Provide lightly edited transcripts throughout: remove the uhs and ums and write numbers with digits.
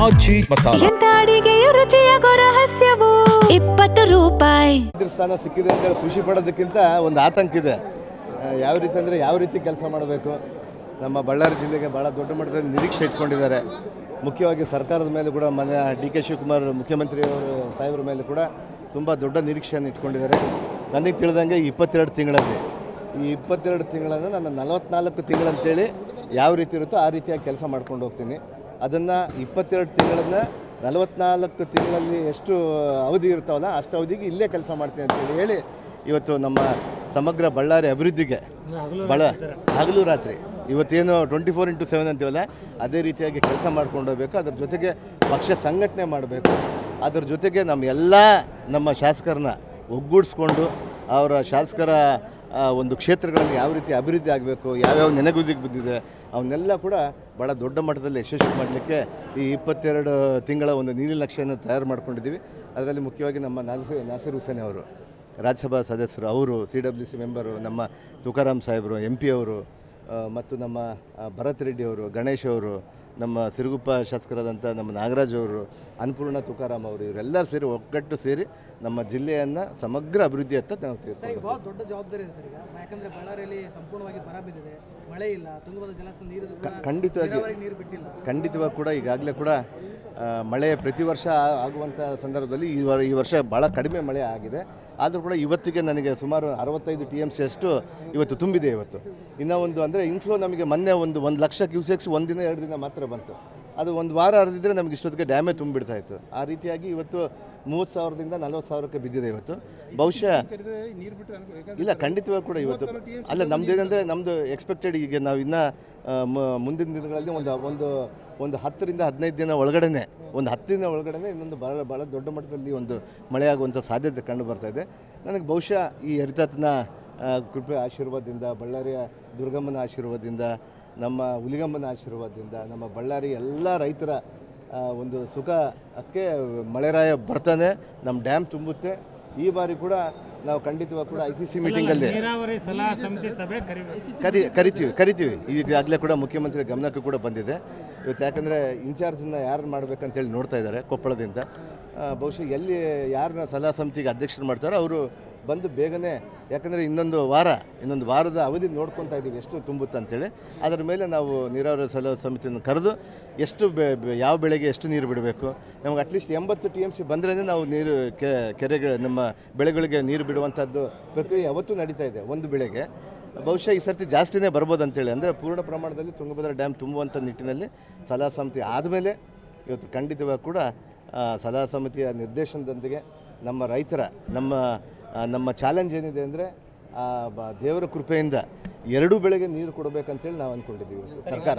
ಆಚಿ ಮಸಾಲ. ಎಂತ ಅಡಿಗೆಯ ರುಚಿಯಾಗೋ ರಹಸ್ಯವು 20 ರೂಪಾಯಿ. ಸ್ಥಾನ ಸಿಕ್ಕಿದೆ ಅಂತ ಖುಷಿ ಪಡೋದಕ್ಕಿಂತ ಒಂದು ಆತಂಕ ಇದೆ. ಯಾವ ರೀತಿ ಅಂದರೆ ಯಾವ ರೀತಿ ಕೆಲಸ ಮಾಡಬೇಕು. ನಮ್ಮ ಬಳ್ಳಾರಿ ಜಿಲ್ಲೆಗೆ ಭಾಳ ದೊಡ್ಡ ಮಟ್ಟದಲ್ಲಿ ನಿರೀಕ್ಷೆ ಇಟ್ಕೊಂಡಿದ್ದಾರೆ. ಮುಖ್ಯವಾಗಿ ಸರ್ಕಾರದ ಮೇಲೆ ಕೂಡ ಮನೆ ಡಿ.ಕೆ. ಶಿವಕುಮಾರ್ ಮುಖ್ಯಮಂತ್ರಿಯವರು ಸಾಹೇಬ್ರ ಮೇಲೆ ಕೂಡ ತುಂಬ ದೊಡ್ಡ ನಿರೀಕ್ಷೆಯನ್ನು ಇಟ್ಕೊಂಡಿದ್ದಾರೆ. ನನಗೆ ತಿಳಿದಂಗೆ 22 ತಿಂಗಳಲ್ಲಿ ಈ 22 ತಿಂಗಳನ್ನು ನಾನು 44 ತಿಂಗಳಂತೇಳಿ ಯಾವ ರೀತಿ ಇರುತ್ತೋ ಆ ರೀತಿಯಾಗಿ ಕೆಲಸ ಮಾಡ್ಕೊಂಡು ಹೋಗ್ತೀನಿ. ಅದನ್ನು 22 ತಿಂಗಳನ್ನು 44 ತಿಂಗಳಲ್ಲಿ ಎಷ್ಟು ಅವಧಿ ಇರ್ತಾವಲ್ಲ ಅಷ್ಟು ಅವಧಿಗೆ ಇಲ್ಲೇ ಕೆಲಸ ಮಾಡ್ತೀನಿ ಅಂತೇಳಿ ಹೇಳಿ ಇವತ್ತು ನಮ್ಮ ಸಮಗ್ರ ಬಳ್ಳಾರಿ ಅಭಿವೃದ್ಧಿಗೆ ಹಗಲು ರಾತ್ರಿ ಇವತ್ತೇನು 24x7 ಅಂತೀವಲ್ಲ ಅದೇ ರೀತಿಯಾಗಿ ಕೆಲಸ ಮಾಡ್ಕೊಂಡು ಹೋಗಬೇಕು. ಅದ್ರ ಜೊತೆಗೆ ಪಕ್ಷ ಸಂಘಟನೆ ಮಾಡಬೇಕು. ಅದ್ರ ಜೊತೆಗೆ ನಮ್ಮ ಶಾಸಕರನ್ನ ಒಗ್ಗೂಡಿಸ್ಕೊಂಡು ಅವರ ಶಾಸಕರ ಒಂದು ಕ್ಷೇತ್ರಗಳಲ್ಲಿ ಯಾವ ರೀತಿ ಅಭಿವೃದ್ಧಿ ಆಗಬೇಕು, ಯಾವ್ಯಾವ ನೆನೆಗುದಿಗೆ ಬಿದ್ದಿದೆ ಅವನ್ನೆಲ್ಲ ಕೂಡ ಭಾಳ ದೊಡ್ಡ ಮಟ್ಟದಲ್ಲಿ ಯಶಸ್ವಿ ಮಾಡಲಿಕ್ಕೆ ಈ 22 ತಿಂಗಳ ಒಂದು ನೀಲನಕ್ಷೆಯನ್ನು ತಯಾರು ಮಾಡ್ಕೊಂಡಿದ್ದೀವಿ. ಅದರಲ್ಲಿ ಮುಖ್ಯವಾಗಿ ನಮ್ಮ ನಾಸಿರ್ ಹುಸೇನ್ ಅವರು ರಾಜ್ಯಸಭಾ ಸದಸ್ಯರು, ಅವರು CWC ಮೆಂಬರು, ನಮ್ಮ ತುಕಾರಾಮ್ ಸಾಹೇಬರು MP ಅವರು, ಮತ್ತು ನಮ್ಮ ಭರತ್ ರೆಡ್ಡಿ ಅವರು, ಗಣೇಶ್ ಅವರು, ನಮ್ಮ ಸಿರುಗುಪ್ಪ ಶಾಸಕರಾದಂಥ ನಮ್ಮ ನಾಗರಾಜ್ ಅವರು, ಅನ್ನಪೂರ್ಣ ತುಕಾರಾಮ್ ಅವರು, ಇವರೆಲ್ಲರೂ ಸೇರಿ ಒಗ್ಗಟ್ಟು ಸೇರಿ ನಮ್ಮ ಜಿಲ್ಲೆಯನ್ನು ಸಮಗ್ರ ಅಭಿವೃದ್ಧಿಯತ್ತ ನಾವು ತೀರ್ಸ್ತೀವಿ. ಭಾಳ ದೊಡ್ಡ ಜವಾಬ್ದಾರಿ ಇದೆ ಸರ್ ಈಗ. ಯಾಕಂದರೆ ಬಳ್ಳಾರಿಯಲ್ಲಿ ಸಂಪೂರ್ಣವಾಗಿ ಬರ ಬಿದ್ದಿದೆ, ಮಳೆ ಇಲ್ಲ, ತುಂಗಭದ್ರಾ ಜಲಾಶಯ ಖಂಡಿತವಾಗಿ ಕೂಡ ಈಗಾಗಲೇ ಕೂಡ ಮಳೆ ಪ್ರತಿ ವರ್ಷ ಆಗುವಂಥ ಸಂದರ್ಭದಲ್ಲಿ ಈ ವರ್ಷ ಭಾಳ ಕಡಿಮೆ ಮಳೆ ಆಗಿದೆ. ಆದರೂ ಕೂಡ ಇವತ್ತಿಗೆ ನನಗೆ ಸುಮಾರು 65 TMC ಅಷ್ಟು ಇವತ್ತು ತುಂಬಿದೆ. ಇವತ್ತು ಇನ್ನೂ ಒಂದು ಅಂದರೆ ಇನ್ಫ್ಲೋ ನಮಗೆ ಮೊನ್ನೆ 1 ಲಕ್ಷ ಕ್ಯೂಸೆಕ್ಸ್ ಒಂದಿನ 2 ದಿನ ಮಾತ್ರ ಬಂತು. ಅದು ಒಂದು ವಾರ ಹರಿದಿದ್ರೆ ನಮಗೆ ಇಷ್ಟೊತ್ತಿಗೆ ಡ್ಯಾಮೇ ತುಂಬಿಡ್ತಾ ಇತ್ತು. ಆ ರೀತಿಯಾಗಿ ಇವತ್ತು 30,000ದಿಂದ 40,000ಕ್ಕೆ ಬಿದ್ದಿದೆ. ಇವತ್ತು ಬಹುಶಃ ಇಲ್ಲ, ಖಂಡಿತವಾಗಿ ಕೂಡ ಇವತ್ತು ಅಲ್ಲ, ನಮ್ದು ಏನಂದರೆ ನಮ್ಮದು ಎಕ್ಸ್ಪೆಕ್ಟೆಡ್ ಈಗ ನಾವು ಇನ್ನೂ ಮುಂದಿನ ದಿನಗಳಲ್ಲಿ ಒಂದು 10ರಿಂದ 15 ದಿನ ಒಳಗಡೆ ಒಂದು 10 ದಿನ ಒಳಗಡೆ ಇನ್ನೊಂದು ಭಾಳ ದೊಡ್ಡ ಮಟ್ಟದಲ್ಲಿ ಒಂದು ಮಳೆಯಾಗುವಂಥ ಸಾಧ್ಯತೆ ಕಂಡು ಬರ್ತಾಯಿದೆ. ನನಗೆ ಬಹುಶಃ ಈ ಹರಿತಾತನ ಕೃಪೆ ಆಶೀರ್ವಾದದಿಂದ, ಬಳ್ಳಾರಿಯ ದುರ್ಗಮ್ಮನ ಆಶೀರ್ವಾದದಿಂದ, ನಮ್ಮ ಹುಲಿಗಮ್ಮನ ಆಶೀರ್ವಾದದಿಂದ, ನಮ್ಮ ಬಳ್ಳಾರಿ ಎಲ್ಲ ರೈತರ ಒಂದು ಸುಖಕ್ಕೆ ಮಳೆರಾಯ ಬರ್ತಾನೆ, ನಮ್ಮ ಡ್ಯಾಮ್ ತುಂಬುತ್ತೆ. ಈ ಬಾರಿ ಕೂಡ ನಾವು ಖಂಡಿತವಾಗಿ ಕೂಡ ICC ಮೀಟಿಂಗಲ್ಲಿ ಕರಿತೀವಿ. ಈಗಾಗಲೇ ಕೂಡ ಮುಖ್ಯಮಂತ್ರಿ ಗಮನಕ್ಕೂ ಕೂಡ ಬಂದಿದೆ. ಇವತ್ತು ಯಾಕಂದರೆ ಇನ್ಚಾರ್ಜನ್ನು ಯಾರನ್ನು ಮಾಡಬೇಕಂತೇಳಿ ನೋಡ್ತಾ ಇದ್ದಾರೆ ಕೊಪ್ಪಳದಿಂದ. ಬಹುಶಃ ಎಲ್ಲಿ ಯಾರನ್ನ ಸಲಹಾ ಸಮಿತಿಗೆ ಅಧ್ಯಕ್ಷರು ಮಾಡ್ತಾರೋ ಅವರು ಬಂದು ಬೇಗನೆ, ಯಾಕಂದರೆ ಇನ್ನೊಂದು ವಾರದ ಅವಧಿ ನೋಡ್ಕೊತಾ ಇದ್ದೀವಿ ಎಷ್ಟು ತುಂಬುತ್ತೆ ಅಂತೇಳಿ. ಅದರ ಮೇಲೆ ನಾವು ನೀರಾವರಿ ಸಲಹಾ ಸಮಿತಿಯನ್ನು ಕರೆದು ಎಷ್ಟು ಯಾವ ಬೆಳೆಗೆ ಎಷ್ಟು ನೀರು ಬಿಡಬೇಕು, ನಮಗೆ ಅಟ್ಲೀಸ್ಟ್ 80 TMC ಬಂದ್ರೇ ನಾವು ನೀರು ಕೆರೆಗೆ ನಮ್ಮ ಬೆಳೆಗಳಿಗೆ ನೀರು ಬಿಡುವಂಥದ್ದು ಪ್ರಕ್ರಿಯೆ ಯಾವತ್ತೂ ನಡೀತಾ ಇದೆ. ಒಂದು ಬೆಳೆಗೆ ಬಹುಶಃ ಈ ಸರ್ತಿ ಜಾಸ್ತಿನೇ ಬರ್ಬೋದು ಅಂತೇಳಿ, ಅಂದರೆ ಪೂರ್ಣ ಪ್ರಮಾಣದಲ್ಲಿ ತುಂಗಭದ್ರಾ ಡ್ಯಾಮ್ ತುಂಬುವಂಥ ನಿಟ್ಟಿನಲ್ಲಿ ಸಲಹಾ ಸಮಿತಿ ಆದಮೇಲೆ ಇವತ್ತು ಖಂಡಿತವಾಗಿ ಕೂಡ ಸಲಹಾ ಸಮಿತಿಯ ನಿರ್ದೇಶನದೊಂದಿಗೆ ನಮ್ಮ ರೈತರ ನಮ್ಮ ಚಾಲೆಂಜ್ ಏನಿದೆ ಅಂದರೆ ದೇವರ ಕೃಪೆಯಿಂದ 2 ಬೆಳೆಗೆ ನೀರು ಕೊಡಬೇಕಂತೇಳಿ ನಾವು ಅಂದ್ಕೊಂಡಿದ್ದೀವಿ. ಸರ್ಕಾರ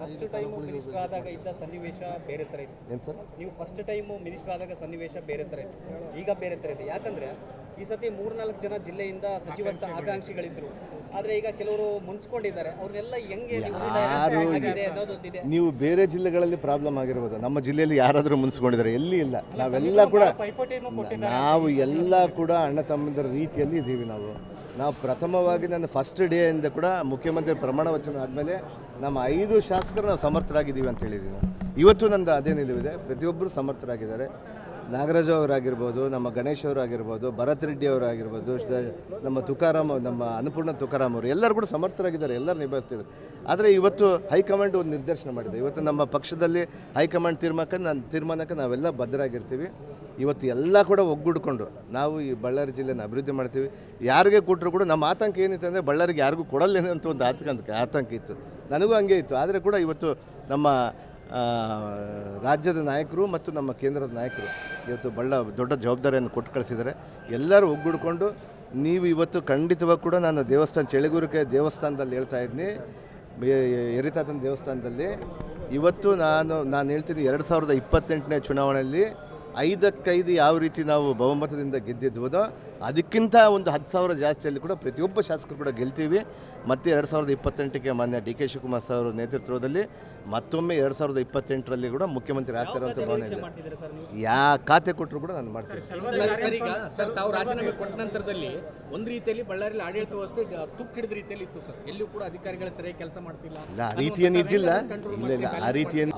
ಫಸ್ಟ್ ಟೈಮ್ ಮಿನಿಸ್ಟರ್ ಆದಾಗ ಇದ್ದ ಸನ್ನಿವೇಶ ಬೇರೆ ಥರ ಇತ್ತು. ಏನು ಸರ್, ನೀವು ಫಸ್ಟ್ ಟೈಮು ಮಿನಿಸ್ಟರ್ ಆದಾಗ ಸನ್ನಿವೇಶ ಬೇರೆ ಥರ ಇತ್ತು, ಈಗ ಬೇರೆ ಥರ ಇದೆ. ಯಾಕಂದರೆ ಈ ಸತಿ 3-4 ಜನ ಜಿಲ್ಲೆಯಿಂದ ಸಚಿವ ಆಕಾಂಕ್ಷಿಗಳಿದ್ದರು. ಆದರೆ ಈಗ ಕೆಲವರು ಮುನ್ಸ್ಕೊಂಡಿದ್ದಾರೆ. ಅವ್ರನ್ನೆಲ್ಲ ಹೆಂಗೆ ಅನ್ನೋದೊಂದಿದೆ. ನೀವು ಬೇರೆ ಜಿಲ್ಲೆಗಳಲ್ಲಿ ಪ್ರಾಬ್ಲಮ್ ಆಗಿರ್ಬೋದು, ನಮ್ಮ ಜಿಲ್ಲೆಯಲ್ಲಿ ಯಾರಾದರೂ ಮುನ್ಸ್ಕೊಂಡಿದ್ದಾರೆ? ಎಲ್ಲಿ ಇಲ್ಲ. ನಾವೆಲ್ಲ ಕೂಡ ಅಣ್ಣ ತಮ್ಮಂದಿರ ರೀತಿಯಲ್ಲಿ ಇದ್ದೀವಿ. ನಾವು ಪ್ರಥಮವಾಗಿ ನನ್ನ ಫಸ್ಟ್ ಡೇಯಿಂದ ಕೂಡ ಮುಖ್ಯಮಂತ್ರಿ ಪ್ರಮಾಣ ವಚನ ಆದಮೇಲೆ ನಮ್ಮ 5 ಶಾಸಕರು ನಾವು ಸಮರ್ಥರಾಗಿದ್ದೀವಿ ಅಂತ ಹೇಳಿದ್ದೀನಿ. ಇವತ್ತು ನಂದು ಅದೇ ನಿಲುವಿದೆ. ಪ್ರತಿಯೊಬ್ಬರು ಸಮರ್ಥರಾಗಿದ್ದಾರೆ. ನಾಗರಾಜ್ ಅವರಾಗಿರ್ಬೋದು, ನಮ್ಮ ಗಣೇಶ್ ಅವರಾಗಿರ್ಬೋದು, ಭರತ್ ರೆಡ್ಡಿ ಅವರಾಗಿರ್ಬೋದು, ನಮ್ಮ ತುಕಾರಾಮ್, ನಮ್ಮ ಅನ್ನಪೂರ್ಣ ತುಕಾರಾಮ್ ಅವರು ಎಲ್ಲರೂ ಕೂಡ ಸಮರ್ಥರಾಗಿದ್ದಾರೆ, ಎಲ್ಲರೂ ನಿಭಾಯಿಸ್ತಿದ್ದಾರೆ. ಆದರೆ ಇವತ್ತು ಹೈಕಮಾಂಡ್ ಒಂದು ನಿರ್ದೇಶನ ಮಾಡಿದೆ. ಇವತ್ತು ನಮ್ಮ ಪಕ್ಷದಲ್ಲಿ ಹೈಕಮಾಂಡ್ ತೀರ್ಮಾನಕ್ಕೆ ನಾವೆಲ್ಲ ಬದ್ಧರಾಗಿರ್ತೀವಿ. ಇವತ್ತು ಎಲ್ಲ ಕೂಡ ಒಗ್ಗೂಡಿಕೊಂಡು ನಾವು ಈ ಬಳ್ಳಾರಿ ಜಿಲ್ಲೆನ ಅಭಿವೃದ್ಧಿ ಮಾಡ್ತೀವಿ. ಯಾರಿಗೆ ಕೊಟ್ಟರು ಕೂಡ ನಮ್ಮ ಆತಂಕ ಏನಿತ್ತು ಅಂದರೆ ಬಳ್ಳಾರಿಗೆ ಯಾರಿಗೂ ಕೊಡಲ್ಲೇನೋ ಅಂತ ಒಂದು ಆತಂಕ ಇತ್ತು. ನನಗೂ ಹಂಗೆ ಇತ್ತು. ಆದರೆ ಕೂಡ ಇವತ್ತು ನಮ್ಮ ರಾಜ್ಯದ ನಾಯಕರು ಮತ್ತು ನಮ್ಮ ಕೇಂದ್ರದ ನಾಯಕರು ಇವತ್ತು ದೊಡ್ಡ ಜವಾಬ್ದಾರಿಯನ್ನು ಕೊಟ್ಟು ಕಳಿಸಿದ್ದಾರೆ. ಎಲ್ಲರೂ ಒಗ್ಗೂಡಿಕೊಂಡು ನೀವು ಇವತ್ತು ಖಂಡಿತವಾಗಿ ಕೂಡ ನಾನು ಚಳಿಗುರಿಕೆ ದೇವಸ್ಥಾನದಲ್ಲಿ ಹೇಳ್ತಾ ಇದ್ದೀನಿ, ಹರಿತಾತನ ದೇವಸ್ಥಾನದಲ್ಲಿ ಇವತ್ತು ನಾನು ಹೇಳ್ತೀನಿ 2028ನೇ ಚುನಾವಣೆಯಲ್ಲಿ 5-5 ಯಾವ ರೀತಿ ನಾವು ಬಹುಮತದಿಂದ ಗೆದ್ದಿದ್ವೋ ಅದಕ್ಕಿಂತ ಒಂದು 10,000 ಜಾಸ್ತಿಯಲ್ಲಿ ಕೂಡ ಪ್ರತಿಯೊಬ್ಬ ಶಾಸಕರು ಕೂಡ ಗೆಲ್ತೀವಿ. ಮತ್ತು 2028ಕ್ಕೆ ಮಾನ್ಯ ಡಿ ಕೆ ಶಿವಕುಮಾರ್ ಅವರ ನೇತೃತ್ವದಲ್ಲಿ ಮತ್ತೊಮ್ಮೆ 2028ರಲ್ಲಿ ಕೂಡ ಮುಖ್ಯಮಂತ್ರಿ ಆಗ್ತಾರೆ ಅಂತ ಭಾವನೆ ಇದೆ. ಯಾವ ಖಾತೆ ಕೊಟ್ಟರು ಕೂಡ ನಾನು ಮಾಡ್ತೀನಿ. ಸರ್ ತಾವು ರಾಜೀನಾಮೆ ಕೊಟ್ಟ ನಂತರದಲ್ಲಿ ಒಂದು ರೀತಿಯಲ್ಲಿ ಬಳ್ಳಾರಿಯಲ್ಲಿ ಆಡಳಿತ ವ್ಯವಸ್ಥೆ ತುಕ್ಕಿಡಿದ ರೀತಿಯಲ್ಲಿ ಇತ್ತು ಸರ್. ಎಲ್ಲೂ ಕೂಡ ಅಧಿಕಾರಿಗಳು ಸರಿಯಾಗಿ ಕೆಲಸ ಮಾಡ್ತಿಲ್ಲ. ಇಲ್ಲ, ಆ ರೀತಿಯೇನು ಇದ್ದಿಲ್ಲ. ಇಲ್ಲ, ಆ ರೀತಿಯೇನು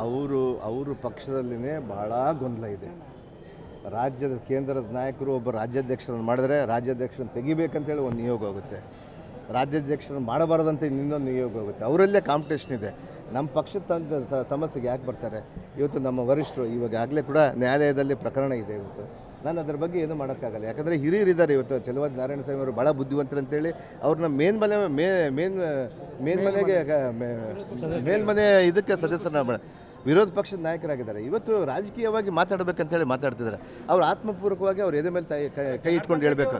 ಅವರು ಪಕ್ಷದಲ್ಲಿನೇ ಭಾಳ ಗೊಂದಲ ಇದೆ. ರಾಜ್ಯದ ಕೇಂದ್ರದ ನಾಯಕರು ಒಬ್ಬ ರಾಜ್ಯಾಧ್ಯಕ್ಷರನ್ನು ಮಾಡಿದ್ರೆ ರಾಜ್ಯಾಧ್ಯಕ್ಷರನ್ನು ತೆಗಿಬೇಕಂತೇಳಿ ಒಂದು ನಿಯೋಗ ಹೋಗುತ್ತೆ, ರಾಜ್ಯಾಧ್ಯಕ್ಷರನ್ನು ಮಾಡಬಾರ್ದಂತ ಇನ್ನೊಂದು ನಿಯೋಗ ಹೋಗುತ್ತೆ. ಅವರಲ್ಲೇ ಕಾಂಪಿಟೇಷನ್ ಇದೆ. ನಮ್ಮ ಪಕ್ಷದ ಸಮಸ್ಯೆಗೆ ಯಾಕೆ ಬರ್ತಾರೆ? ಇವತ್ತು ನಮ್ಮ ವರಿಷ್ಠರು ಇವಾಗಲೇ ಕೂಡ ನ್ಯಾಯಾಲಯದಲ್ಲಿ ಪ್ರಕರಣ ಇದೆ. ಇವತ್ತು ನಾನು ಅದರ ಬಗ್ಗೆ ಏನೂ ಮಾಡೋಕ್ಕಾಗಲ್ಲ. ಯಾಕಂದರೆ ಹಿರಿಯರಿದ್ದಾರೆ. ಇವತ್ತು ಚಲುವಾದಿ ನಾರಾಯಣ ಸ್ವಾಮಿ ಅವರು ಭಾಳ ಬುದ್ಧಿವಂತರು ಅಂತೇಳಿ ಅವ್ರನ್ನ ಮೇಲ್ಮನೆ ಇದಕ್ಕೆ ಸದಸ್ಯರನ್ನ ವಿರೋಧ ಪಕ್ಷದ ನಾಯಕರಾಗಿದ್ದಾರೆ. ಇವತ್ತು ರಾಜಕೀಯವಾಗಿ ಮಾತಾಡಬೇಕಂತೇಳಿ ಮಾತಾಡ್ತಿದ್ದಾರೆ. ಅವ್ರು ಆತ್ಮಪೂರ್ವಕವಾಗಿ ಅವ್ರು ಎದೆ ಮೇಲೆ ಕೈ ಇಟ್ಕೊಂಡು ಹೇಳಬೇಕು.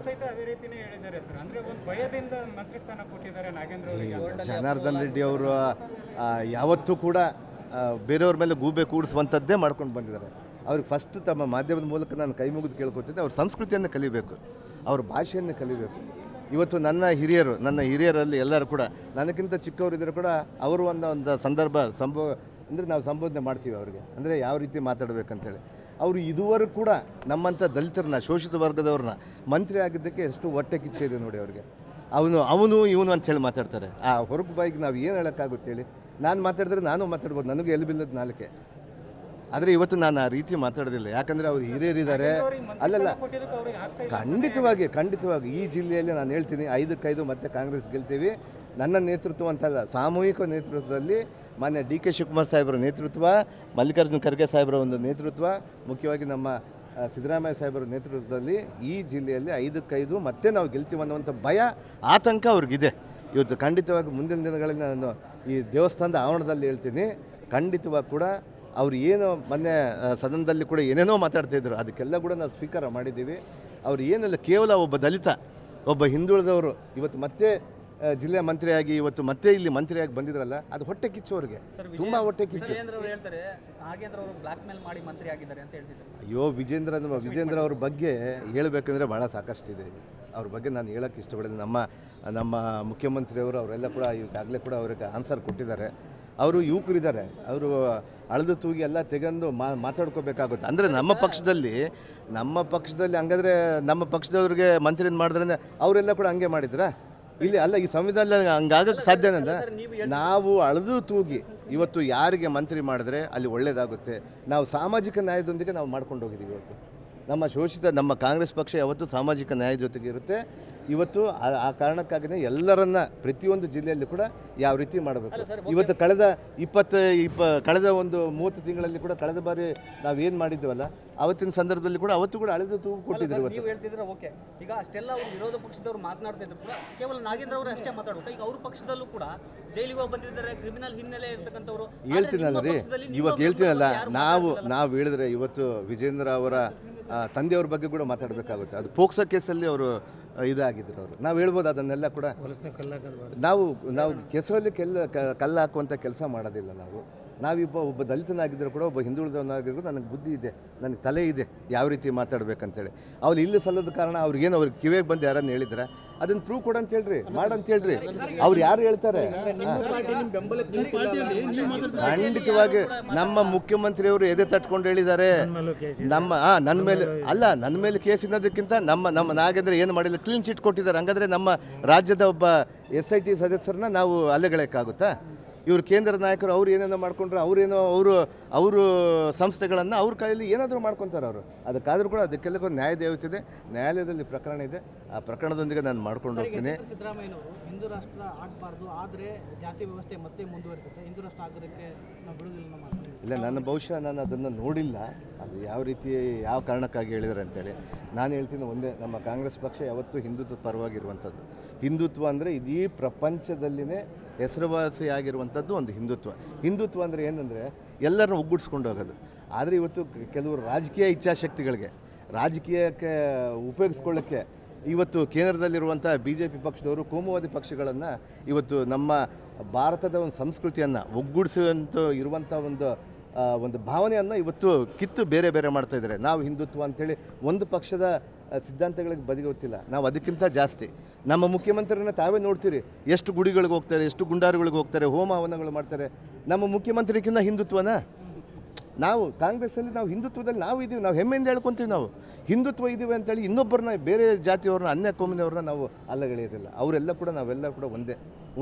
ಜನಾರ್ದನ್ ರೆಡ್ಡಿ ಅವರು ಯಾವತ್ತೂ ಕೂಡ ಬೇರೆಯವ್ರ ಮೇಲೆ ಗೂಬೆ ಕೂಡಿಸುವಂಥದ್ದೇ ಮಾಡ್ಕೊಂಡು ಬಂದಿದ್ದಾರೆ. ಅವ್ರಿಗೆ ಫಸ್ಟ್ ತಮ್ಮ ಮಾಧ್ಯಮದ ಮೂಲಕ ನಾನು ಕೈ ಮುಗಿದು ಕೇಳ್ಕೊತಿದ್ದೆ, ಅವ್ರ ಸಂಸ್ಕೃತಿಯನ್ನು ಕಲಿಬೇಕು, ಅವ್ರ ಭಾಷೆಯನ್ನು ಕಲಿಬೇಕು. ಇವತ್ತು ನನ್ನ ಹಿರಿಯರಲ್ಲಿ ಎಲ್ಲರೂ ಕೂಡ ನನಗಿಂತ ಚಿಕ್ಕವರಿದ್ದರೂ ಕೂಡ ಅವರು ಒಂದು ಸಂಭವ ಅಂದರೆ ನಾವು ಸಂಬೋಧನೆ ಮಾಡ್ತೀವಿ ಅವ್ರಿಗೆ, ಅಂದರೆ ಯಾವ ರೀತಿ ಮಾತಾಡಬೇಕಂತೇಳಿ. ಅವರು ಇದುವರೆಗೂ ಕೂಡ ನಮ್ಮಂಥ ದಲಿತರನ್ನ, ಶೋಷಿತ ವರ್ಗದವ್ರನ್ನ ಮಂತ್ರಿ ಆಗಿದ್ದಕ್ಕೆ ಎಷ್ಟು ಹೊಟ್ಟೆ ಕಿಚ್ಚೆ ಇದೆ ನೋಡಿ ಅವ್ರಿಗೆ. ಅವನು ಇವನು ಅಂಥೇಳಿ ಮಾತಾಡ್ತಾರೆ. ಆ ಹೊರಗು ಬಾಯಿಗೆ ನಾವು ಏನು ಹೇಳೋಕ್ಕಾಗುತ್ತೆ ಹೇಳಿ? ನಾನು ಮಾತಾಡಿದ್ರೆ ನಾನು ಮಾತಾಡ್ಬೋದು, ನನಗೆ ಎಲ್ಬಿಲ್ಲದ ನಾಲ್ಕೆ. ಆದರೆ ಇವತ್ತು ನಾನು ಆ ರೀತಿ ಮಾತಾಡೋದಿಲ್ಲ. ಯಾಕಂದರೆ ಅವರು ಹಿರಿಯರಿದ್ದಾರೆ. ಅಲ್ಲಲ್ಲ, ಖಂಡಿತವಾಗಿ ಈ ಜಿಲ್ಲೆಯಲ್ಲಿ ನಾನು ಹೇಳ್ತೀನಿ 5-5 ಮತ್ತೆ ಕಾಂಗ್ರೆಸ್ ಗೆಲ್ತೀವಿ. ನನ್ನ ನೇತೃತ್ವ ಅಂತಲ್ಲ, ಸಾಮೂಹಿಕ ನೇತೃತ್ವದಲ್ಲಿ ಮಾನ್ಯ ಡಿ ಕೆ ಶಿವಕುಮಾರ್ ಸಾಹೇಬರ ನೇತೃತ್ವ, ಮಲ್ಲಿಕಾರ್ಜುನ ಖರ್ಗೆ ಸಾಹೇಬರ ಒಂದು ನೇತೃತ್ವ, ಮುಖ್ಯವಾಗಿ ನಮ್ಮ ಸಿದ್ದರಾಮಯ್ಯ ಸಾಹೇಬರ ನೇತೃತ್ವದಲ್ಲಿ ಈ ಜಿಲ್ಲೆಯಲ್ಲಿ 5-5 ಮತ್ತೆ ನಾವು ಗೆಲ್ತೀವಿ ಅನ್ನುವಂಥ ಭಯ, ಆತಂಕ ಅವ್ರಿಗಿದೆ. ಇವತ್ತು ಖಂಡಿತವಾಗಿ ಮುಂದಿನ ದಿನಗಳಲ್ಲಿ ನಾನು ಈ ದೇವಸ್ಥಾನದ ಆವರಣದಲ್ಲಿ ಹೇಳ್ತೀನಿ, ಖಂಡಿತವಾಗಿ ಕೂಡ ಅವ್ರು ಏನು ಮೊನ್ನೆ ಸದನದಲ್ಲಿ ಕೂಡ ಏನೇನೋ ಮಾತಾಡ್ತಾಯಿದ್ರು, ಅದಕ್ಕೆಲ್ಲ ಕೂಡ ನಾವು ಸ್ವೀಕಾರ ಮಾಡಿದ್ದೀವಿ. ಅವ್ರು ಏನೆಲ್ಲ ಕೇವಲ ಒಬ್ಬ ದಲಿತ, ಒಬ್ಬ ಹಿಂದುಳಿದವರು ಇವತ್ತು ಮತ್ತೆ ಜಿಲ್ಲೆಯ ಮಂತ್ರಿಯಾಗಿ ಇವತ್ತು ಮತ್ತೆ ಇಲ್ಲಿ ಮಂತ್ರಿಯಾಗಿ ಬಂದಿದ್ರಲ್ಲ, ಅದು ಹೊಟ್ಟೆ ಕಿಚ್ಚು ಅವ್ರಿಗೆ, ತುಂಬ ಹೊಟ್ಟೆ ಕಿಚ್ಚು. ಅಯ್ಯೋ, ವಿಜೇಂದ್ರ ಅವ್ರ ಬಗ್ಗೆ ಹೇಳಬೇಕಂದ್ರೆ ಭಾಳ ಸಾಕಷ್ಟಿದೆ. ಅವ್ರ ಬಗ್ಗೆ ನಾನು ಹೇಳೋಕ್ಕೆ ಇಷ್ಟಪಡೋದು. ನಮ್ಮ ಮುಖ್ಯಮಂತ್ರಿಯವರು ಅವರೆಲ್ಲ ಕೂಡ ಈಗಾಗಲೇ ಕೂಡ ಅವ್ರಿಗೆ ಆನ್ಸರ್ ಕೊಟ್ಟಿದ್ದಾರೆ. ಅವರು ಯುವಕರಿದ್ದಾರೆ, ಅವರು ಅಳೆದು ತೂಗಿ ಎಲ್ಲ ತೆಗೆದು ಮಾತಾಡ್ಕೋಬೇಕಾಗುತ್ತೆ. ಅಂದರೆ ನಮ್ಮ ಪಕ್ಷದಲ್ಲಿ ಹಂಗಾದ್ರೆ ನಮ್ಮ ಪಕ್ಷದವ್ರಿಗೆ ಮಂತ್ರಿನ ಮಾಡಿದ್ರೆ ಅವರೆಲ್ಲ ಕೂಡ ಹಂಗೆ ಮಾಡಿದ್ರ? ಇಲ್ಲಿ ಅಲ್ಲ, ಈ ಸಂವಿಧಾನ ಹಂಗಾಗಕ್ಕೆ ಸಾಧ್ಯನಂದ್ರೆ ನಾವು ಅಳೆದು ತೂಗಿ ಇವತ್ತು ಯಾರಿಗೆ ಮಂತ್ರಿ ಮಾಡಿದ್ರೆ ಅಲ್ಲಿ ಒಳ್ಳೆಯದಾಗುತ್ತೆ. ನಾವು ಸಾಮಾಜಿಕ ನ್ಯಾಯದೊಂದಿಗೆ ನಾವು ಮಾಡ್ಕೊಂಡು ಹೋಗಿದ್ದೀವಿ. ಇವತ್ತು ನಮ್ಮ ಕಾಂಗ್ರೆಸ್ ಪಕ್ಷ ಯಾವತ್ತೂ ಸಾಮಾಜಿಕ ನ್ಯಾಯ ಜೊತೆಗೆ ಇರುತ್ತೆ. ಇವತ್ತು ಆ ಕಾರಣಕ್ಕಾಗಿಯೇ ಎಲ್ಲರನ್ನ ಪ್ರತಿಯೊಂದು ಜಿಲ್ಲೆಯಲ್ಲಿ ಕೂಡ ಯಾವ ರೀತಿ ಮಾಡಬೇಕು. ಇವತ್ತು ಕಳೆದ ಒಂದು 30 ತಿಂಗಳಲ್ಲಿ ಕೂಡ ಕಳೆದ ಬಾರಿ ನಾವೇನು ಮಾಡಿದ್ದೀವಲ್ಲ, ಅವತ್ತಿನ ಸಂದರ್ಭದಲ್ಲಿ ಕೂಡ ಅವತ್ತು ಕೂಡ ಅಳೆದು ತೂಗು ಕೊಟ್ಟಿದ್ರು. ನೀವು ಹೇಳ್ತಿದ್ರೆ ಓಕೆ, ಈಗ ಅಷ್ಟೆಲ್ಲ ಅವರು ವಿರೋಧ ಪಕ್ಷದವರು ಮಾತನಾಡ್ತಾ ಇದ್ರು ಕೂಡ ಕೇವಲ ನಾಗೇಂದ್ರ ಅವರು ಅಷ್ಟೇ ಮಾತಾಡೋದು. ಈಗ ಅವ್ರ ಪಕ್ಷದಲ್ಲೂ ಕೂಡ ಜೈಲಿಗೆ ಹೋಗಿ ಬಂದಿದ್ದಾರೆ, ಕ್ರಿಮಿನಲ್ ಹಿನ್ನೆಲೆ ಇರ್ತಕ್ಕಂಥವ್ರು. ಹೇಳ್ತೀನಲ್ಲ ರೀ, ಇವಾಗ ಹೇಳ್ತೀನಲ್ಲ, ನಾವು ಹೇಳಿದ್ರೆ ಇವತ್ತು ವಿಜೇಂದ್ರ ಅವರ ತಂದೆಯವ್ರ ಬಗ್ಗೆ ಕೂಡ ಮಾತಾಡಬೇಕಾಗುತ್ತೆ. ಅದು ಪೋಕ್ಸೋ ಕೇಸಲ್ಲಿ ಅವರು ಇದಾಗಿದ್ರು. ಅವರು ನಾವು ಹೇಳ್ಬೋದು ಅದನ್ನೆಲ್ಲ ಕೂಡ. ನಾವು ಕೆಸರಲ್ಲಿ ಕಲ್ಲು ಹಾಕುವಂಥ ಕೆಲಸ ಮಾಡೋದಿಲ್ಲ. ಒಬ್ಬ ದಲಿತನಾಗಿದ್ದರೂ ಕೂಡ, ಒಬ್ಬ ಹಿಂದುಳಿದವನಾಗಿದ್ರು ನನಗೆ ಬುದ್ಧಿ ಇದೆ, ನನಗೆ ತಲೆ ಇದೆ ಯಾವ ರೀತಿ ಮಾತಾಡ್ಬೇಕಂತೇಳಿ. ಅವ್ರು ಇಲ್ಲಿ ಸಲ್ಲದ ಕಾರಣ ಅವ್ರಿಗೆ ಕಿವಿಗೆ ಬಂದು ಯಾರನ್ನು ಹೇಳಿದ್ರೆ ಅದನ್ನು ಪ್ರೂವ್ ಕೊಡಂತ ಹೇಳ್ರಿ, ಮಾಡಂತ ಹೇಳ್ರಿ. ಅವ್ರು ಯಾರು ಹೇಳ್ತಾರೆ? ಖಂಡಿತವಾಗಿ ನಮ್ಮ ಮುಖ್ಯಮಂತ್ರಿಯವರು ಎದೆ ತಟ್ಕೊಂಡು ಹೇಳಿದ್ದಾರೆ. ನನ್ನ ಮೇಲೆ ಕೇಸ್ ಇನ್ನೋದಕ್ಕಿಂತ ನಮ್ಮ ನಾಗೇಂದ್ರ ಏನು ಮಾಡಿಲ್ಲ, ಕ್ಲೀನ್ ಚಿಟ್ ಕೊಟ್ಟಿದ್ದಾರೆ. ಹಂಗಾದ್ರೆ ನಮ್ಮ ರಾಜ್ಯದ ಒಬ್ಬ SIT ಸದಸ್ಯರನ್ನ ನಾವು ಅಲೆಗಳಕ್ಕಾಗುತ್ತಾ? ಇವರು ಕೇಂದ್ರ ನಾಯಕರು ಅವ್ರು ಏನೇನೋ ಮಾಡ್ಕೊಂಡ್ರೆ ಅವರು ಸಂಸ್ಥೆಗಳನ್ನು ಅವ್ರ ಕೈಯಲ್ಲಿ ಏನಾದರೂ ಮಾಡ್ಕೊತಾರೆ ಅವರು. ಅದಕ್ಕಾದರೂ ಕೂಡ ಅದಕ್ಕೆಲ್ಲ ಒಂದು ನ್ಯಾಯ ದೇವತಿದೆ, ನ್ಯಾಯಾಲಯದಲ್ಲಿ ಪ್ರಕರಣ ಇದೆ. ಆ ಪ್ರಕರಣದೊಂದಿಗೆ ನಾನು ಮಾಡ್ಕೊಂಡು ಹೋಗ್ತೀನಿ. ಸಿದ್ದರಾಮಯ್ಯನವರು ಹಿಂದೂ ರಾಷ್ಟ್ರ ಆಗಬಾರ್ದು, ಆದರೆ ಜಾತಿ ವ್ಯವಸ್ಥೆ ಮತ್ತೆ ಮುಂದುವರಿಸುತ್ತೆ, ಹಿಂದೂ ರಾಷ್ಟ್ರ ಆಗೋದಕ್ಕೆ ನಾವು ಬಿಡುವುದಿಲ್ಲ. ಇಲ್ಲ, ಬಹುಶಃ ನಾನು ಅದನ್ನು ನೋಡಿಲ್ಲ, ಅದು ಯಾವ ಕಾರಣಕ್ಕಾಗಿ ಹೇಳಿದ್ದಾರೆ ಅಂತೇಳಿ. ನಾನು ಹೇಳ್ತೀನಿ ಒಂದೇ, ನಮ್ಮ ಕಾಂಗ್ರೆಸ್ ಪಕ್ಷ ಯಾವತ್ತೂ ಹಿಂದುತ್ವ ಪರವಾಗಿರುವಂಥದ್ದು. ಹಿಂದುತ್ವ ಅಂದರೆ ಇಡೀ ಪ್ರಪಂಚದಲ್ಲಿನೇ ಹೆಸರುವಾಸಿಯಾಗಿರುವಂಥದ್ದು ಒಂದು ಹಿಂದುತ್ವ ಅಂದರೆ ಏನಂದರೆ ಎಲ್ಲರನ್ನ ಒಗ್ಗೂಡಿಸ್ಕೊಂಡು ಹೋಗೋದು. ಆದರೆ ಇವತ್ತು ಕೆಲವರು ರಾಜಕೀಯ ಇಚ್ಛಾಶಕ್ತಿಗಳಿಗೆ, ರಾಜಕೀಯಕ್ಕೆ ಉಪಯೋಗಿಸ್ಕೊಳ್ಳೋಕ್ಕೆ ಇವತ್ತು ಕೇಂದ್ರದಲ್ಲಿರುವಂಥ BJP ಪಕ್ಷದವರು ಕೋಮುವಾದಿ ಪಕ್ಷಗಳನ್ನು ಇವತ್ತು ನಮ್ಮ ಭಾರತದ ಒಂದು ಸಂಸ್ಕೃತಿಯನ್ನು ಒಗ್ಗೂಡಿಸುವಂಥ ಇರುವಂಥ ಒಂದು ಒಂದು ಭಾವನೆಯನ್ನು ಇವತ್ತು ಕಿತ್ತು ಬೇರೆ ಬೇರೆ ಮಾಡ್ತಾ ಇದ್ದಾರೆ. ನಾವು ಹಿಂದುತ್ವ ಅಂಥೇಳಿ ಒಂದು ಪಕ್ಷದ ಸಿದ್ಧಾಂತಗಳಿಗೆ ಬದಿಗೊತ್ತಿಲ್ಲ, ನಾವು ಅದಕ್ಕಿಂತ ಜಾಸ್ತಿ. ನಮ್ಮ ಮುಖ್ಯಮಂತ್ರಿನ ತಾವೇ ನೋಡ್ತೀರಿ, ಎಷ್ಟು ಗುಡಿಗಳಿಗೆ ಹೋಗ್ತಾರೆ, ಎಷ್ಟು ಗುಂಡಾರುಗಳಿಗೆ ಹೋಗ್ತಾರೆ, ಹೋಮ ಹವನಗಳು ಮಾಡ್ತಾರೆ. ನಮ್ಮ ಮುಖ್ಯಮಂತ್ರಿಗಿಂತ ಹಿಂದುತ್ವನ? ನಾವು ಕಾಂಗ್ರೆಸ್ಸಲ್ಲಿ ನಾವು ಹಿಂದುತ್ವದಲ್ಲಿ ನಾವು ಇದ್ದೀವಿ, ನಾವು ಹೆಮ್ಮೆಯಿಂದ ಹೇಳ್ಕೊತೀವಿ. ನಾವು ಹಿಂದುತ್ವ ಇದ್ದೀವಿ ಅಂತೇಳಿ ಇನ್ನೊಬ್ಬರನ್ನ, ಬೇರೆ ಜಾತಿಯವ್ರನ್ನ, ಅನ್ಯ ಕೋಮಿನವ್ರನ್ನ ನಾವು ಅಲ್ಲಗಳೆಯೋದಿಲ್ಲ. ಅವರೆಲ್ಲ ಕೂಡ ನಾವೆಲ್ಲ ಕೂಡ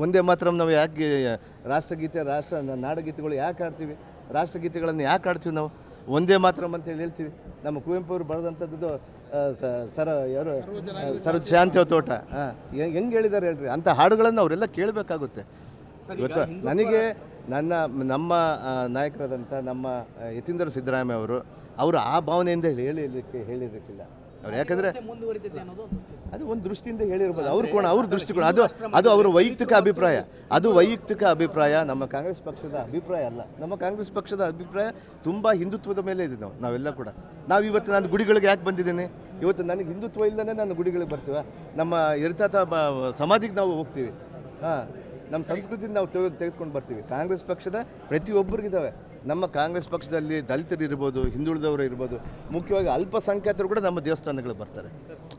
ಒಂದೇ ಮಾತ್ರ. ನಾವು ಯಾಕೆ ರಾಷ್ಟ್ರಗೀತೆ, ನಾಡಗೀತೆಗಳು ಯಾಕೆ ಆಡ್ತೀವಿ, ರಾಷ್ಟ್ರಗೀತೆಗಳನ್ನು ಯಾಕೆ ಆಡ್ತೀವಿ? ನಾವು ಒಂದೇ ಮಾತ್ರ ಅಂತೇಳಿ ಹೇಳ್ತೀವಿ. ನಮ್ಮ ಕುವೆಂಪು ಅವರು ಬರೆದಂಥದ್ದು ಸರೋಜ ಶಾಂತಿ ತೋಟ ಹೆಂಗೆ ಹೇಳಿದ್ದಾರೆ ಹೇಳ್ರಿ. ಅಂಥ ಹಾಡುಗಳನ್ನು ಅವರೆಲ್ಲ ಕೇಳಬೇಕಾಗುತ್ತೆ. ಇವತ್ತು ನನಗೆ ನಮ್ಮ ನಾಯಕರಾದಂಥ ನಮ್ಮ ಯತೀಂದ್ರ ಸಿದ್ದರಾಮಯ್ಯ ಅವರು ಆ ಭಾವನೆಯಿಂದ ಹೇಳಿರಲಿಕ್ಕಿಲ್ಲ ಅವ್ರು. ಯಾಕಂದರೆ ಅದು ಒಂದು ದೃಷ್ಟಿಯಿಂದ ಹೇಳಿರ್ಬೋದು, ಅವ್ರ ದೃಷ್ಟಿಕೋನ, ಅದು ಅವರ ವೈಯಕ್ತಿಕ ಅಭಿಪ್ರಾಯ. ಅದು ವೈಯಕ್ತಿಕ ಅಭಿಪ್ರಾಯ, ನಮ್ಮ ಕಾಂಗ್ರೆಸ್ ಪಕ್ಷದ ಅಭಿಪ್ರಾಯ ಅಲ್ಲ. ನಮ್ಮ ಕಾಂಗ್ರೆಸ್ ಪಕ್ಷದ ಅಭಿಪ್ರಾಯ ತುಂಬ ಹಿಂದುತ್ವದ ಮೇಲೆ ಇದೆ. ನಾವೆಲ್ಲ ಕೂಡ ಇವತ್ತು ನಾನು ಗುಡಿಗಳಿಗೆ ಯಾಕೆ ಬಂದಿದ್ದೀನಿ, ಇವತ್ತು ನನಗೆ ಹಿಂದುತ್ವ ಇಲ್ಲದೇ ನಾನು ಗುಡಿಗಳಿಗೆ ಬರ್ತೀವ, ನಮ್ಮ ಎರಿತಾತ ಸಮಾಧಿಗೆ ನಾವು ಹೋಗ್ತೀವಿ, ನಮ್ಮ ಸಂಸ್ಕೃತಿನ ನಾವು ತೆಗೆದುಕೊಂಡು ಬರ್ತೀವಿ. ಕಾಂಗ್ರೆಸ್ ಪಕ್ಷದ ಪ್ರತಿಯೊಬ್ಬರಿಗಿದ್ದಾವೆ. ನಮ್ಮ ಕಾಂಗ್ರೆಸ್ ಪಕ್ಷದಲ್ಲಿ ದಲಿತರು ಇರ್ಬೋದು, ಹಿಂದುಳಿದವರು ಇರ್ಬೋದು, ಮುಖ್ಯವಾಗಿ ಅಲ್ಪಸಂಖ್ಯಾತರು ಕೂಡ ನಮ್ಮ ದೇವಸ್ಥಾನಗಳು ಬರ್ತಾರೆ.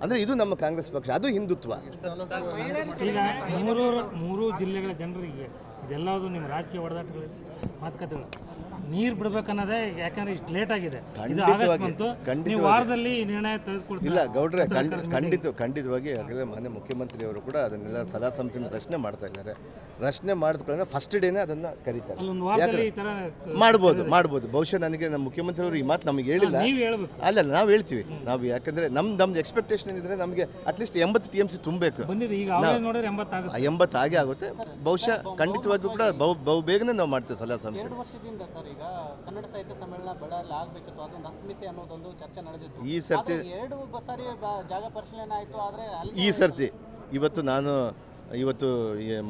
ಅಂದರೆ ಇದು ನಮ್ಮ ಕಾಂಗ್ರೆಸ್ ಪಕ್ಷ, ಅದು ಹಿಂದುತ್ವ. ಈಗ ಮೂರು ಜಿಲ್ಲೆಗಳ ಜನರಿಗೆ ಇದೆಲ್ಲದು ನಿಮ್ಮ ರಾಜಕೀಯ ಹೊಡೆದಾಟಗಳು, ಮಾತುಕತೆಗಳು, ನೀರು ಬಿಡಬೇಕನ್ನೋದೇ. ಯಾಕಂದ್ರೆ ಇಷ್ಟು ಲೇಟ್ ಆಗಿದೆ, ನೀವು ವಾರದಲ್ಲಿ ನಿರ್ಣಯ ತೆಗೆದುಕೊಳ್ತೀವಿ. ಇಲ್ಲ ಗೌಡ್ರೆ, ಖಂಡಿತವಾಗಿ ಆಗಲೇ ಮಾನ್ಯ ಮುಖ್ಯಮಂತ್ರಿಯವರು ಕೂಡ ಅದನ್ನೆಲ್ಲ ಸದಾ ಸಮಿತಿನ ರಚನೆ ಮಾಡ್ತಾ ಇದ್ದಾರೆ. ರಚನೆ ಮಾಡಿದ್ಕೊಳ್ಳೋಣ ಫಸ್ಟ್ ಡೇನೇ ಅದನ್ನು ಕರೀತಾರೆ. ಮಾಡ್ಬೋದು. ಬಹುಶಃ ನನಗೆ ನಮ್ಮ ಮುಖ್ಯಮಂತ್ರಿಯವರು ಈ ಮಾತು ನಮಗೆ ಹೇಳಿಲ್ಲ. ಅಲ್ಲ, ನಾವು ಹೇಳ್ತೀವಿ. ನಾವು ಯಾಕಂದರೆ ನಮ್ದು ಎಕ್ಸ್ಪೆಕ್ಟೇಷನ್ ಇದ್ದರೆ ನಮಗೆ ಅಟ್ಲೀಸ್ಟ್ 80 TMC ತುಂಬಬೇಕು. 80 ಹಾಗೆ ಆಗುತ್ತೆ. ಬಹುಶಃ ಖಂಡಿತವಾಗಿಯೂ ಕೂಡ ಬಹು ಬೇಗನೆ ನಾವು ಮಾಡ್ತೀವಿ ಸಲಹಾ ಸಮಿತಿ. 2 ವರ್ಷದಿಂದ ಸರ್ ಈಗ ಕನ್ನಡ ಸಾಹಿತ್ಯ ಸಮ್ಮೇಳನ ಬಳ್ಳಾರಿಯಲ್ಲಿ ಆಗಬೇಕಿತ್ತು, ಅದೊಂದು ಅಸ್ಮಿತೆ ಅನ್ನೋದೊಂದು ಚರ್ಚೆ ನಡೆದಿತ್ತು. ಈ ಸರ್ತಿ 2 ಸಾರಿ ಜಾಗ ಪರಿಶೀಲನೆ ಆಯಿತು. ಆದರೆ ಈ ಸರ್ತಿ ಇವತ್ತು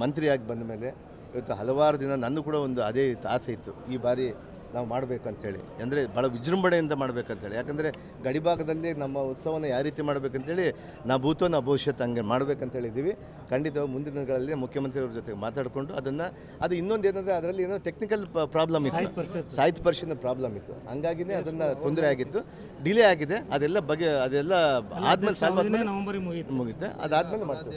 ಮಂತ್ರಿಯಾಗಿ ಬಂದ ಮೇಲೆ ಇವತ್ತು ಹಲವಾರು ದಿನ ನನಗೂ ಕೂಡ ಒಂದು ಅದೇ ಆಸೆ ಇತ್ತು, ಈ ಬಾರಿ ನಾವು ಮಾಡಬೇಕಂತೇಳಿ. ಅಂದರೆ ಭಾಳ ವಿಜೃಂಭಣೆಯಿಂದ ಮಾಡಬೇಕಂತೇಳಿ. ಯಾಕಂದರೆ ಗಡಿಭಾಗದಲ್ಲಿ ನಮ್ಮ ಉತ್ಸವನ ಯಾವ ರೀತಿ ಮಾಡಬೇಕಂತೇಳಿ ನಾ ಭೂತೋ ನಾ ಭವಿಷ್ಯತ್ ಹಂಗೆ ಮಾಡಬೇಕಂತೇಳಿದ್ದೀವಿ. ಖಂಡಿತವಾಗಿ ಮುಂದಿನ ದಿನಗಳಲ್ಲಿ ಮುಖ್ಯಮಂತ್ರಿಯವ್ರ ಜೊತೆಗೆ ಮಾತಾಡಿಕೊಂಡು ಅದು ಇನ್ನೊಂದು ಏನಂದರೆ ಅದರಲ್ಲಿ ಏನೋ ಟೆಕ್ನಿಕಲ್ ಪ್ರಾಬ್ಲಮ್ ಇತ್ತು, ಸಾಹಿತ್ಯ ಪರಿಷತ್ನ ಪ್ರಾಬ್ಲಮ್ ಇತ್ತು. ಹಂಗಾಗಿನೇ ಅದನ್ನು ತೊಂದರೆ ಆಗಿತ್ತು, ಡಿಲೇ ಆಗಿದೆ. ಅದೆಲ್ಲ ಆದಮೇಲೆ ಸಾಲ್ವ್ ಆದಮೇಲೆ ಮುಗಿತೆ. ಅದಾದಮೇಲೆ ಮಾಡ್ತೀವಿ.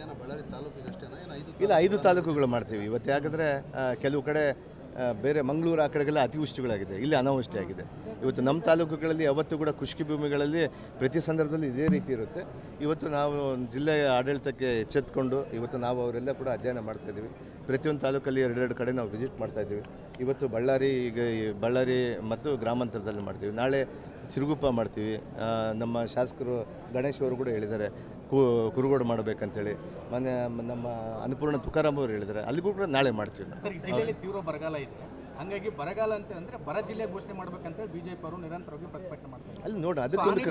ಇಲ್ಲ 5 ತಾಲೂಕುಗಳು ಮಾಡ್ತೀವಿ ಇವತ್ತು. ಯಾಕಂದರೆ ಕೆಲವು ಕಡೆ ಬೇರೆ ಮಂಗಳೂರು ಆ ಕಡೆಗೆಲ್ಲ ಅತಿವೃಷ್ಟಿಗಳಾಗಿದೆ, ಇಲ್ಲಿ ಅನಾವೃಷ್ಟಿ ಆಗಿದೆ. ಇವತ್ತು ನಮ್ಮ ತಾಲೂಕುಗಳಲ್ಲಿ ಯಾವತ್ತೂ ಕೂಡ ಕೃಷಿ ಭೂಮಿಗಳಲ್ಲಿ ಪ್ರತಿ ಸಂದರ್ಭದಲ್ಲಿ ಇದೇ ರೀತಿ ಇರುತ್ತೆ. ಇವತ್ತು ನಾವು ಜಿಲ್ಲೆಯ ಆಡಳಿತಕ್ಕೆ ಎಚ್ಚೆತ್ಕೊಂಡು ಇವತ್ತು ನಾವು ಅವರೆಲ್ಲ ಕೂಡ ಅಧ್ಯಯನ ಮಾಡ್ತಾಯಿದ್ದೀವಿ. ಪ್ರತಿಯೊಂದು ತಾಲೂಕಲ್ಲಿ 2 ಕಡೆ ನಾವು ವಿಸಿಟ್ ಮಾಡ್ತಾಯಿದ್ದೀವಿ. ಇವತ್ತು ಬಳ್ಳಾರಿ ಮತ್ತು ಗ್ರಾಮಾಂತರದಲ್ಲಿ ಮಾಡ್ತೀವಿ. ನಾಳೆ ಸಿರುಗುಪ್ಪ ಮಾಡ್ತೀವಿ. ನಮ್ಮ ಶಾಸಕರು ಗಣೇಶ್ ಅವರು ಕೂಡ ಹೇಳಿದ್ದಾರೆ ಕುರುಗೋಡು ಮಾಡಬೇಕಂತೇಳಿ. ಮೊನ್ನೆ ನಮ್ಮ ಅನ್ನಪೂರ್ಣ ತುಕಾರಾಮ್ ಅವರು ಹೇಳಿದ್ದಾರೆ, ಅಲ್ಲಿಗೂ ಕೂಡ ನಾಳೆ ಮಾಡ್ತೀವಿ. ಸರ್, ಈ ಜಿಲ್ಲೆಯಲ್ಲಿ ತೀವ್ರ ಬರಗಾಲ ಇದೆ, ಹಾಗಾಗಿ ಬರಗಾಲ ಅಂತಂದ್ರೆ ಬರ ಜಿಲ್ಲೆ ಘೋಷಣೆ ಮಾಡಬೇಕಂತೇಳಿ ಬಿಜೆಪಿ ಅವರು ನಿರಂತರವಾಗಿ ಪ್ರತಿಭಟನೆ ಮಾಡ್ತಾರೆ. ಅಲ್ಲಿ ನೋಡಿ, ಅದಕ್ಕೊಂದು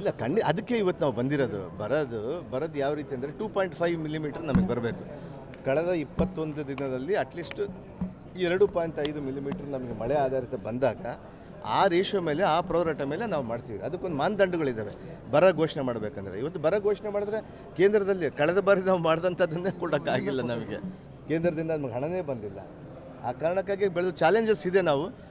ಇಲ್ಲ ಅದಕ್ಕೆ ಇವತ್ತು ನಾವು ಬಂದಿರೋದು. ಬರೋದು ಯಾವ ರೀತಿ ಅಂದರೆ 2.5 ಮಿಲಿಮೀಟರ್ ನಮಗೆ ಬರಬೇಕು. ಕಳೆದ 21 ದಿನದಲ್ಲಿ ಅಟ್ಲೀಸ್ಟ್ 2.5 ಮಿಲಿಮೀಟರ್ ನಮಗೆ ಮಳೆ ಆಧಾರಿತ ಬಂದಾಗ ಆ ರೇಷಿಯೋ ಮೇಲೆ, ಆ ಪ್ರೋರಾಟ ಮೇಲೆ ನಾವು ಮಾಡ್ತೀವಿ. ಅದಕ್ಕೊಂದು ಮಾನದಂಡಗಳಿದ್ದಾವೆ ಬರ ಘೋಷಣೆ ಮಾಡಬೇಕಂದ್ರೆ. ಇವತ್ತು ಬರ ಘೋಷಣೆ ಮಾಡಿದ್ರೆ ಕೇಂದ್ರದಲ್ಲಿ ಕಳೆದ ಬಾರಿ ನಾವು ಮಾಡಿದಂಥದ್ದನ್ನೇ ಕೊಡೋಕ್ಕಾಗಿಲ್ಲ. ನಮಗೆ ಕೇಂದ್ರದಿಂದ ನಮಗೆ ಹಣನೇ ಬಂದಿಲ್ಲ. ಆ ಕಾರಣಕ್ಕಾಗಿ ಬೆಳೆದು ಚಾಲೆಂಜಸ್ ಇದೆ. ನಾವು